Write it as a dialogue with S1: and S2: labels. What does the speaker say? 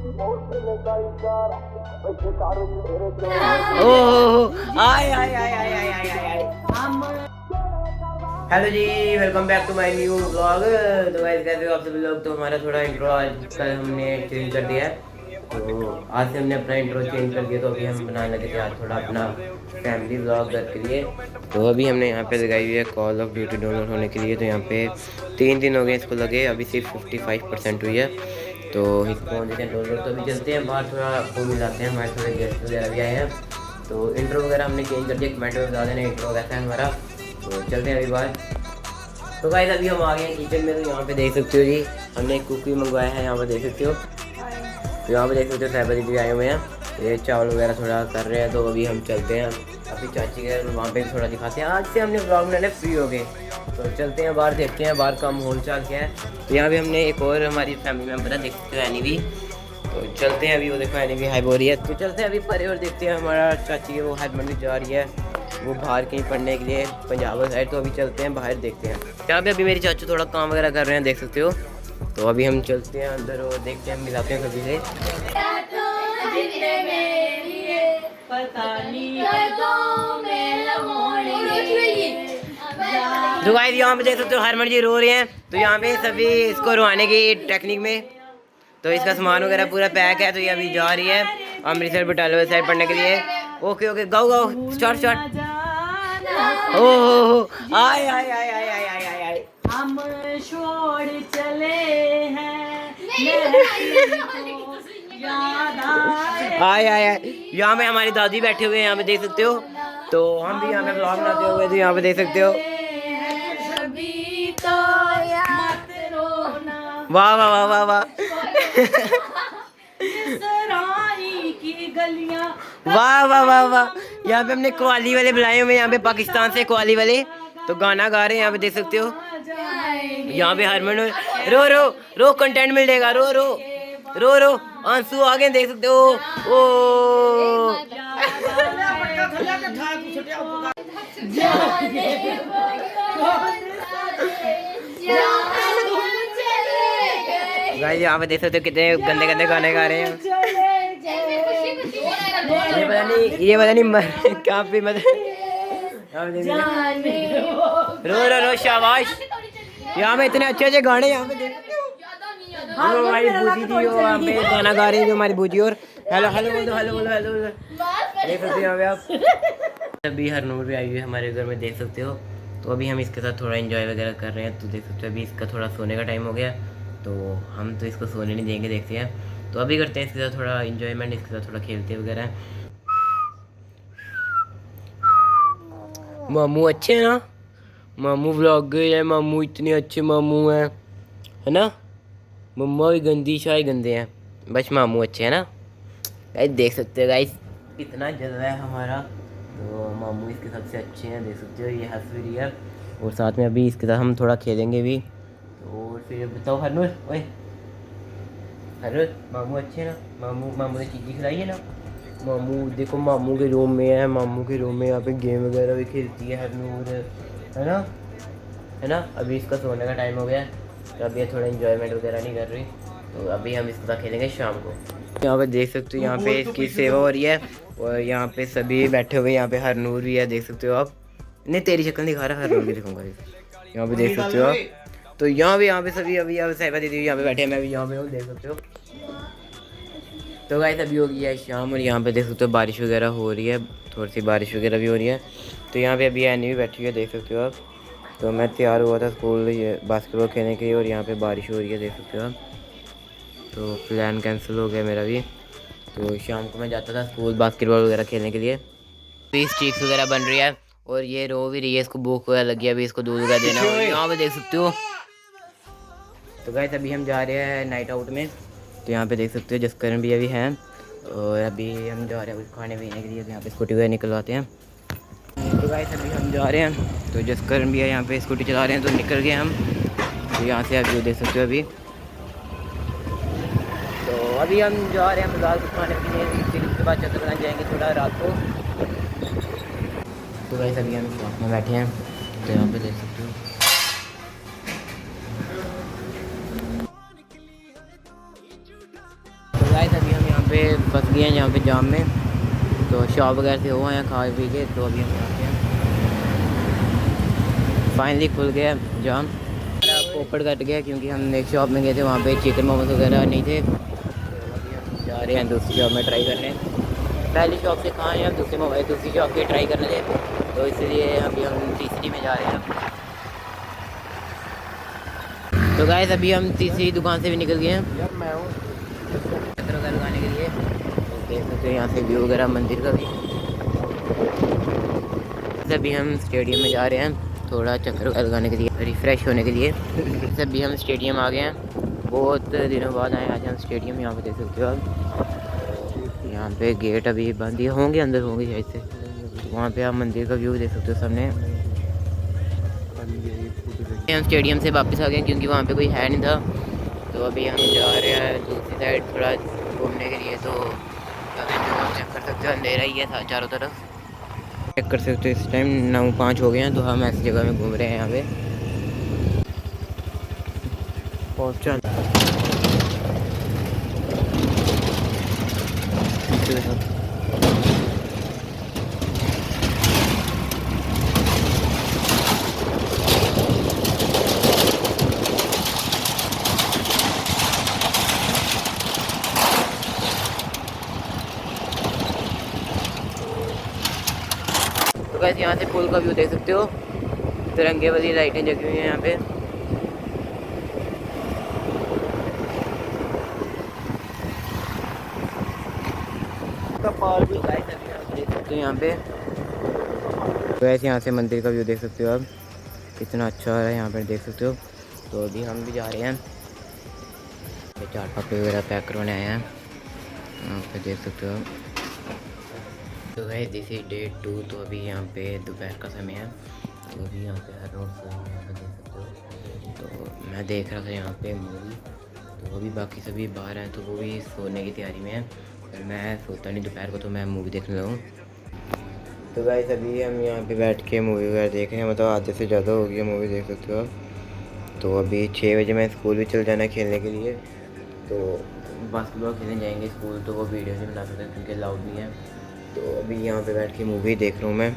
S1: ओह आय आय आय आय आय आय आय। हेलो जी, welcome back to my new vlog. तो गाइस कैसे हो आप सभी लोग। तो हमारा थोड़ा इंट्रो आज कल हमने चेंज कर दिया है। तो आज से हमने अपना इंट्रो चेंज कर दिया। तो अभी हम बनाने लगे थे आज थोड़ा अपना फैमिली व्लॉग घर के लिए। तो अभी हमने यहाँ पे लगाई हुई है कॉल ऑफ ड्यूटी डाउनलोड होने के लिए। तो यहाँ पे 3 दिन हो गए इसको लगे, अभी सिर्फ 55% हुई है। तो इसको हो जाते हैं डाउनलोड। तो अभी चलते हैं बाहर, थोड़ा आपको मिलाते हैं, हमारे थोड़े गेस्ट वगैरह भी आए हैं। तो इंट्रो वगैरह हमने चेंज कर दिया, कमेंट में बता देना इंट्रो कैसा है हमारा। तो चलते हैं अभी बाहर। तो गाइस अभी हम आ गए हैं किचन में। तो यहाँ पे देख सकते हो जी, हमने एक कुकी मंगवाया है, यहाँ पे देख सकते हो। तो यहाँ पे देख सकते हो साहिबा दीदी आए हुए हैं, ये चावल वगैरह थोड़ा कर रहे हैं। तो अभी हम चलते हैं अभी चाची के घर, वहाँ पे भी थोड़ा दिखाते हैं। आज से हमने ब्लॉग बनाने फ्री हो गए। तो चलते हैं बाहर, देखते हैं बाहर का माहौल चाल क्या है। तो यहाँ भी हमने एक और हमारी फैमिली मेम्बर है, देख सकते हो एनी भी। तो चलते हैं अभी, वो देखो एनी भी हाई हो रही है। तो चलते हैं अभी परे और देखते हैं हमारा चाची के वो हस्बैंड भी जा रही है, वो बाहर कहीं पढ़ने के लिए पंजाब साइड। तो अभी चलते हैं बाहर, देखते हैं। यहाँ पे अभी मेरी चाचू थोड़ा काम वगैरह कर रहे हैं, देख सकते हो। तो अभी हम चलते हैं अंदर और देखते हैं, मिलाते हैं सभी से। तो गाइस यहाँ पे देख सकते हो हरमन जी रो रहे हैं। तो यहाँ पे सभी इसको रुआने की टेक्निक में, तो इसका सामान वगैरह पूरा पैक है। तो ये अभी जा रही है अमृतसर बटाला साइड पढ़ने के लिए। ओके ओके, गाओ गाओ, स्टार्ट स्टार्ट। ओह आय आय आय आय आय आय आय आय।
S2: हम छोड़ चले हैं,
S1: आय आय आय। यहाँ पे हमारी दादी बैठे हुए हैं, यहाँ पे देख सकते हो। तो हम भी यहाँ पे ब्लॉग बनाते हुए, तो यहाँ पे देख सकते हो। वाह वाह वाह वाह वाह। वाह वाह वाह वाह। यहाँ पे हमने कव्वाली वाले बुलाए हुए, यहाँ पे पाकिस्तान से कव्वाली वाले, तो गाना गा रहे हैं, यहाँ पे देख सकते हो। यहाँ पे हरमन रो रो रो, कंटेंट मिल जाएगा, रो रो रो रो, आंसू आ गए, देख सकते हो। ओ गाइस यहाँ पे देख सकते हो कितने गंदे गंदे गाने गा रहे हैं। ये पता नहीं मर क्या पे मतलब। रो रो रो, शाबाश। यहाँ पे इतने अच्छे अच्छे गाने, यहाँ पे देख सकते हो। हमारी बूजी थी वो यहाँ पे गाना गा रही है, जो हमारी बूजी। और हेलो हेलो बोल दो, हेलो बोलो, हेलो बोलो। देख सकते हो यहाँ पे आप। अभी हरनूर भी आई हुई है हमारे घर में, देख सकते हो। तो अभी हम इसके साथ थोड़ा एंजॉय वगैरह कर रहे हैं। तो देख सकते हो अभी इसका थोड़ा सोने का टाइम हो गया, तो हम तो इसको सोने नहीं देंगे, देखते हैं। तो अभी करते हैं इसके साथ थोड़ा एंजॉयमेंट, इसके साथ थोड़ा खेलते वगैरह। मामू अच्छे हैं ना, मामू व्लॉगर है, मामू इतने अच्छे मामू हैं, है ना। मम्मा भी गंदी, शाही गंदे हैं, बस मामू अच्छे हैं ना। गाइस देख सकते हो गाइस, इतना जलवा है हमारा। तो मामू इसके सबसे अच्छे हैं, देख सकते हो। ये हंस भी रही है, और साथ में अभी इसके साथ हम थोड़ा खेलेंगे भी। और फिर बताओ हरनूर, ओए हरनूर, मामू अच्छे हैं ना। मामू ने चीज़ी खिलाई है ना। मामू देखो, मामू के रूम में है, मामू के रूम में यहाँ पे गेम वगैरह भी खेलती है हरनूर, है ना, है ना। अभी इसका सोने का टाइम हो गया, तो अभी थोड़ा एंजॉयमेंट वगैरह नहीं कर रही। तो अभी हम इसके साथ खेलेंगे शाम को। यहाँ पे देख सकते हो, यहाँ पे इसकी सेवा हो रही है, और यहाँ पे सभी बैठे हुए। यहाँ पे हरनूर भी है, देख सकते हो आप। नहीं तेरी शक्ल दिखा रहा, हरनूर भी दिखाऊंगा। यहाँ पे देख सकते हो आप। तो यहाँ पे सभी अभी यहाँ पे साहिबा दीदी यहाँ पे बैठे हैं, मैं भी यहाँ पे हूँ, देख सकते हो। तो गाइस अभी हो गई है शाम, और यहाँ पे देख सकते हो बारिश वगैरह हो रही है, थोड़ी सी बारिश वगैरह भी हो रही है। तो यहाँ पे अभी एनी भी बैठी हुई है, देख सकते हो आप। तो मैं तैयार हुआ था स्कूल बास्केटबॉल खेलने के लिए, और यहाँ पे बारिश हो रही है, देख सकते हो आप। तो प्लान कैंसिल हो गया मेरा भी। तो शाम को मैं जाता था स्कूल बास्केटबॉल वगैरह खेलने के लिए। अभी स्टिक्स वगैरह बन रही है, और ये रो भी रही है, इसको भूख वगैरह लगी है, अभी इसको दूध वगैरह देना है, यहाँ पे देख सकते हो। तो गाइस अभी हम जा रहे हैं नाइट आउट में। तो यहाँ पे देख सकते हो जसकरण भी अभी हैं, और अभी हम जा रहे हैं कुछ खाने पीने के लिए। तो यहाँ पे स्कूटी वगैरह निकलवाते हैं। तो गाइस अभी हम जा रहे हैं, तो जसकरण भी है यहाँ पे, स्कूटी चला रहे हैं, तो निकल गए हम। तो यहाँ से अभी देख सकते हो अभी। तो अभी हम जा रहे हैं फिलहाल कुछ खाने पीने, फिर उसके बाद चक्कर बनाने जाएंगे थोड़ा रात को। तो गाइस अभी हम शॉप में बैठे हैं, तो यहाँ पे देख सकते हो। तो तो गाइस अभी हम यहाँ पे फंस गए हैं यहाँ पे जाम में, तो शॉप वगैरह से हो आए हैं खा पी के, तो अभी हम यहाँ पे हैं। फाइनली खुल गया जाम, पोपट कट गया क्योंकि हम एक शॉप में गए थे, वहाँ पे चिकन मोमोज वगैरह नहीं थे। तो अभी हम जा रहे हैं दूसरी शॉप में ट्राई करने। पहली शॉप से खाएँ हैं, दूसरी शॉप के ट्राई करने थे, तो इसलिए अभी हम तीसरी में जा रहे हैं। तो गाइस अभी हम तीसरी दुकान से भी निकल गए हैं
S3: यार मैं हूँ
S1: चक्कर वगैरह लगाने के लिए। तो देख सकते हो यहाँ से व्यू वगैरह मंदिर का भी। अभी हम स्टेडियम में जा रहे हैं थोड़ा चक्कर वगैरह लगाने के लिए, रिफ़्रेश होने के लिए। अभी हम स्टेडियम आ गए हैं, बहुत दिनों बाद आए आज हम स्टेडियम। यहाँ पे देख सकते हो आप, यहाँ पे गेट अभी बंद ही होंगे, अंदर होंगे शायद से। वहाँ पे आप मंदिर का व्यू देख सकते हो सामने। हम स्टेडियम से वापस आ गए क्योंकि वहाँ पे कोई है नहीं था, तो अभी हम जा रहे हैं दूसरी साइड थोड़ा घूमने के लिए। तो चेक कर सकते हो अंधेरा ही है था चारों तरफ, चेक कर सकते हो। इस टाइम 9:05 हो गए हैं, तो हम ऐसी जगह में घूम रहे हैं यहाँ पे। पहुँचा तो वैसे यहाँ से पुल का व्यू देख सकते हो, तिरंगे वाली लाइटें जगी हुई हैं यहाँ पे। तो गाइस अभी आप देख सकते हो यहाँ पे, तो वैसे यहाँ से मंदिर का व्यू देख सकते हो आप, कितना अच्छा है यहाँ पे देख सकते हो। तो अभी हम भी जा रहे हैं, चाट पापड़ी वगैरह पैक करवाने आए हैं, यहाँ पे देख सकते हो आप। तो गाइस दिस इज डे 2। तो अभी यहाँ पे दोपहर का समय है, तो अभी यहाँ पे हर रोज़ यहाँ पे देख सकते हो। तो मैं देख रहा था यहाँ पे मूवी, तो अभी बाकी सभी बाहर हैं, तो वो भी सोने की तैयारी में है। पर मैं सोता नहीं दोपहर को, तो मैं मूवी देखने लगूँ। तो गाइस अभी हम यहाँ पे बैठ के मूवी वगैरह देख रहे हैं, मतलब आधे से ज़्यादा हो गया मूवी देख सकते हो आप। तो अभी 6 बजे मैं स्कूल भी चल जाना है खेलने के लिए, तो बास्केटबॉल खेलने जाएंगे स्कूल, तो वो वीडियो नहीं बना सकते क्योंकि अलाउड नहीं है। तो अभी यहाँ पे बैठ के मूवी देख रहा हूँ मैं।